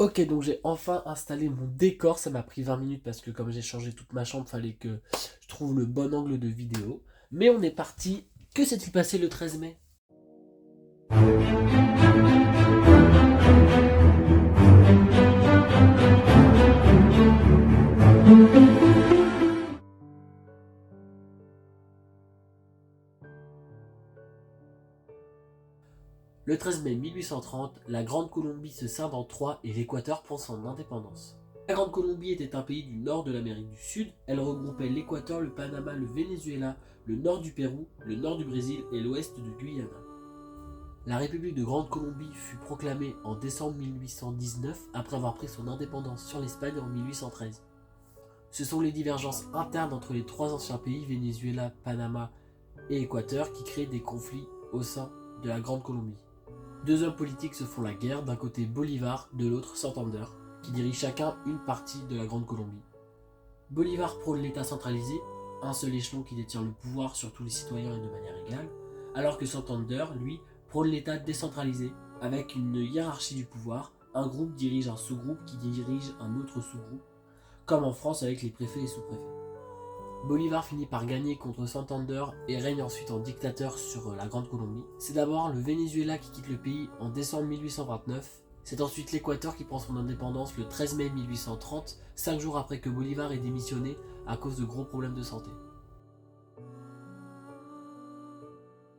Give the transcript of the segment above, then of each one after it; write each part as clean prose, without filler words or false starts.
Ok, donc j'ai enfin installé mon décor, ça m'a pris 20 minutes parce que comme j'ai changé toute ma chambre, fallait que je trouve le bon angle de vidéo. Mais on est parti. Que s'est-il passé le 13 mai? Le 13 mai 1830, la Grande Colombie se scinde en trois et l'Équateur prend son indépendance. La Grande Colombie était un pays du nord de l'Amérique du Sud. Elle regroupait l'Équateur, le Panama, le Venezuela, le nord du Pérou, le nord du Brésil et l'ouest de Guyana. La République de Grande Colombie fut proclamée en décembre 1819 après avoir pris son indépendance sur l'Espagne en 1813. Ce sont les divergences internes entre les trois anciens pays, Venezuela, Panama et Équateur, qui créent des conflits au sein de la Grande Colombie. Deux hommes politiques se font la guerre, d'un côté Bolivar, de l'autre Santander, qui dirigent chacun une partie de la Grande Colombie. Bolivar prône l'État centralisé, un seul échelon qui détient le pouvoir sur tous les citoyens et de manière égale, alors que Santander, lui, prône l'État décentralisé, avec une hiérarchie du pouvoir, un groupe dirige un sous-groupe qui dirige un autre sous-groupe, comme en France avec les préfets et sous-préfets. Bolivar finit par gagner contre Santander et règne ensuite en dictateur sur la Grande Colombie. C'est d'abord le Venezuela qui quitte le pays en décembre 1829. C'est ensuite l'Équateur qui prend son indépendance le 13 mai 1830, 5 jours après que Bolivar ait démissionné à cause de gros problèmes de santé.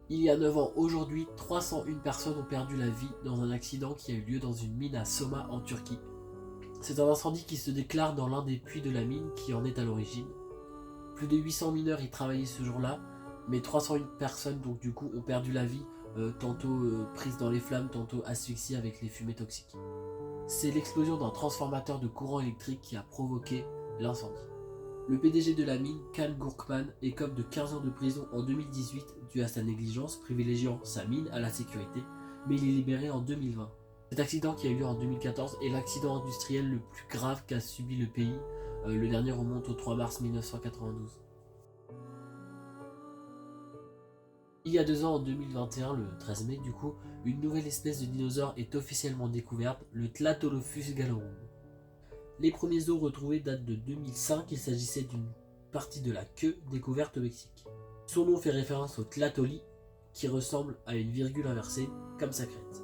Il y a 9 ans aujourd'hui, 301 personnes ont perdu la vie dans un accident qui a eu lieu dans une mine à Soma en Turquie. C'est un incendie qui se déclare dans l'un des puits de la mine qui en est à l'origine. Plus de 800 mineurs y travaillaient ce jour-là, mais 301 personnes donc du coup ont perdu la vie, tantôt prises dans les flammes, tantôt asphyxiées avec les fumées toxiques. C'est l'explosion d'un transformateur de courant électrique qui a provoqué l'incendie. Le PDG de la mine, Khan Gurkman, écope de 15 ans de prison en 2018 dû à sa négligence privilégiant sa mine à la sécurité, mais il est libéré en 2020. Cet accident qui a eu lieu en 2014 est l'accident industriel le plus grave qu'a subi le pays. Le dernier remonte au 3 mars 1992. Il y a 2 ans, en 2021, le 13 mai du coup, une nouvelle espèce de dinosaure est officiellement découverte, le Tlatolophus galorum. Les premiers os retrouvés datent de 2005, il s'agissait d'une partie de la queue découverte au Mexique. Son nom fait référence au tlatoli, qui ressemble à une virgule inversée, comme sa crête.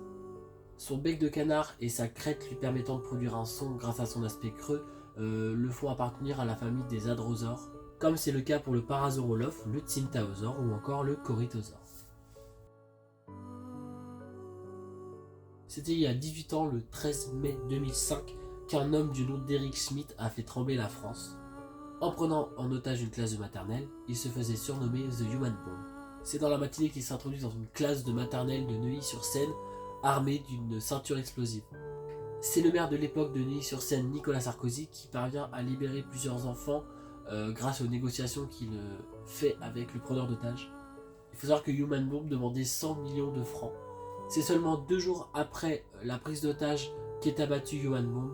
Son bec de canard et sa crête lui permettant de produire un son grâce à son aspect creux le font appartenir à la famille des hadrosaures, comme c'est le cas pour le Parasaurolophe, le Tsyntaosaure ou encore le Corythosaure. C'était il y a 18 ans, le 13 mai 2005, qu'un homme du nom d'Eric Schmidt a fait trembler la France. En prenant en otage une classe de maternelle, il se faisait surnommer The Human Bomb. C'est dans la matinée qu'il s'introduit dans une classe de maternelle de Neuilly-sur-Seine, armé d'une ceinture explosive. C'est le maire de l'époque de Neuilly-sur-Seine, Nicolas Sarkozy, qui parvient à libérer plusieurs enfants grâce aux négociations qu'il fait avec le preneur d'otages. Il faut savoir que Human Bomb demandait 100 millions de francs. C'est seulement 2 jours après la prise d'otage qu'est abattu Human Bomb.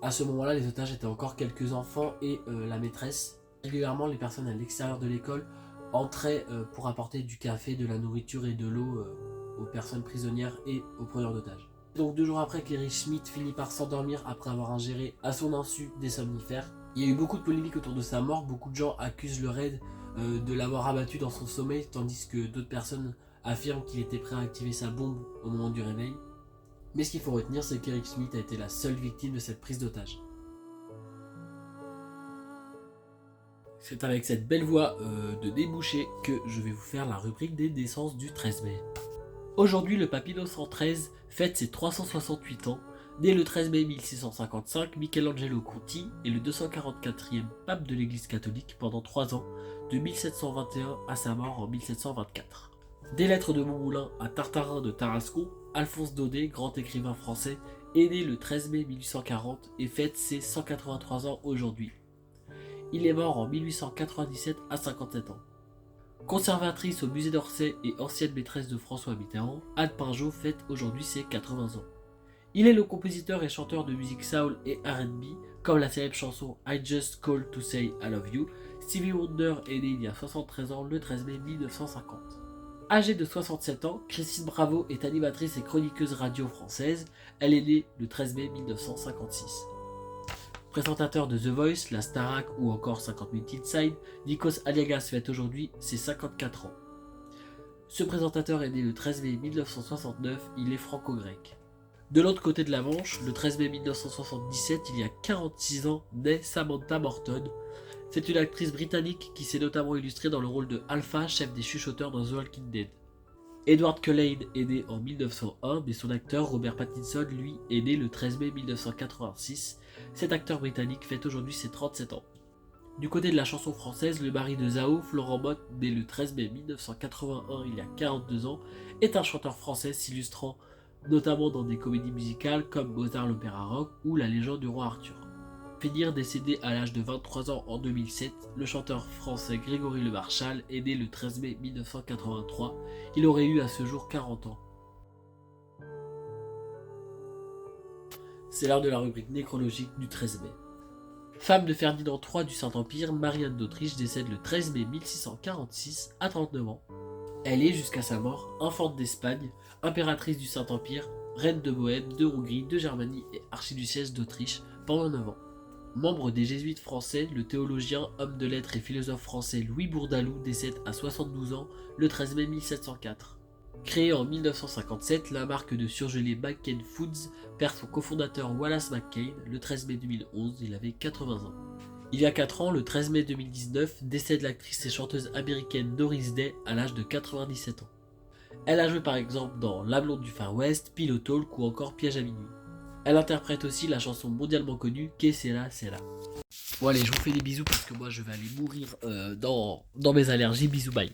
À ce moment-là, les otages étaient encore quelques enfants et la maîtresse. Régulièrement, les personnes à l'extérieur de l'école entraient pour apporter du café, de la nourriture et de l'eau aux personnes prisonnières et aux preneurs d'otages. Donc 2 jours après qu'Eric Schmidt finit par s'endormir après avoir ingéré à son insu des somnifères. Il y a eu beaucoup de polémiques autour de sa mort, beaucoup de gens accusent le raid de l'avoir abattu dans son sommeil, tandis que d'autres personnes affirment qu'il était prêt à activer sa bombe au moment du réveil. Mais ce qu'il faut retenir, c'est qu'Eric Schmidt a été la seule victime de cette prise d'otage. C'est avec cette belle voix de débouché que je vais vous faire la rubrique des naissances du 13 mai. Aujourd'hui, le Papino 113 fête ses 368 ans. Né le 13 mai 1655, Michelangelo Conti est le 244e pape de l'Église catholique pendant 3 ans, de 1721 à sa mort en 1724. Des lettres de Montmoulin à Tartarin de Tarascon, Alphonse Daudet, grand écrivain français, est né le 13 mai 1840 et fête ses 183 ans aujourd'hui. Il est mort en 1897 à 57 ans. Conservatrice au musée d'Orsay et ancienne maîtresse de François Mitterrand, Anne Pinjot fête aujourd'hui ses 80 ans. Il est le compositeur et chanteur de musique soul et R&B, comme la célèbre chanson I Just Called to Say I Love You. Stevie Wonder est né il y a 73 ans, le 13 mai 1950. Âgée de 67 ans, Christine Bravo est animatrice et chroniqueuse radio française. Elle est née le 13 mai 1956. Présentateur de The Voice, la Starac ou encore 50 Minutes Inside, Nikos Aliagas fête aujourd'hui ses 54 ans. Ce présentateur est né le 13 mai 1969, il est franco-grec. De l'autre côté de la Manche, le 13 mai 1977, il y a 46 ans, naît Samantha Morton. C'est une actrice britannique qui s'est notamment illustrée dans le rôle de Alpha, chef des chuchoteurs dans The Walking Dead. Edward Cullen est né en 1901, mais son acteur Robert Pattinson, lui, est né le 13 mai 1986. Cet acteur britannique fête aujourd'hui ses 37 ans. Du côté de la chanson française, le mari de Zao, Florent Mott, né le 13 mai 1981, il y a 42 ans, est un chanteur français s'illustrant notamment dans des comédies musicales comme Mozart l'Opéra Rock ou La Légende du Roi Arthur. Finir décédé à l'âge de 23 ans en 2007, le chanteur français Grégory Le Marchal est né le 13 mai 1983. Il aurait eu à ce jour 40 ans. C'est l'heure de la rubrique nécrologique du 13 mai. Femme de Ferdinand III du Saint-Empire, Marie-Anne d'Autriche décède le 13 mai 1646 à 39 ans. Elle est, jusqu'à sa mort, infante d'Espagne, impératrice du Saint-Empire, reine de Bohême, de Hongrie, de Germanie et archiduchesse d'Autriche pendant 9 ans. Membre des Jésuites français, le théologien, homme de lettres et philosophe français Louis Bourdaloue décède à 72 ans le 13 mai 1704. Créée en 1957, la marque de surgelés McCain Foods perd son cofondateur Wallace McCain le 13 mai 2011, il avait 80 ans. Il y a 4 ans, le 13 mai 2019, décède l'actrice et chanteuse américaine Doris Day à l'âge de 97 ans. Elle a joué par exemple dans La Blonde du Far West, Pillow Talk ou encore Piège à minuit. Elle interprète aussi la chanson mondialement connue Que c'est là, c'est là. Bon allez, je vous fais des bisous parce que moi je vais aller mourir dans mes allergies. Bisous, bye.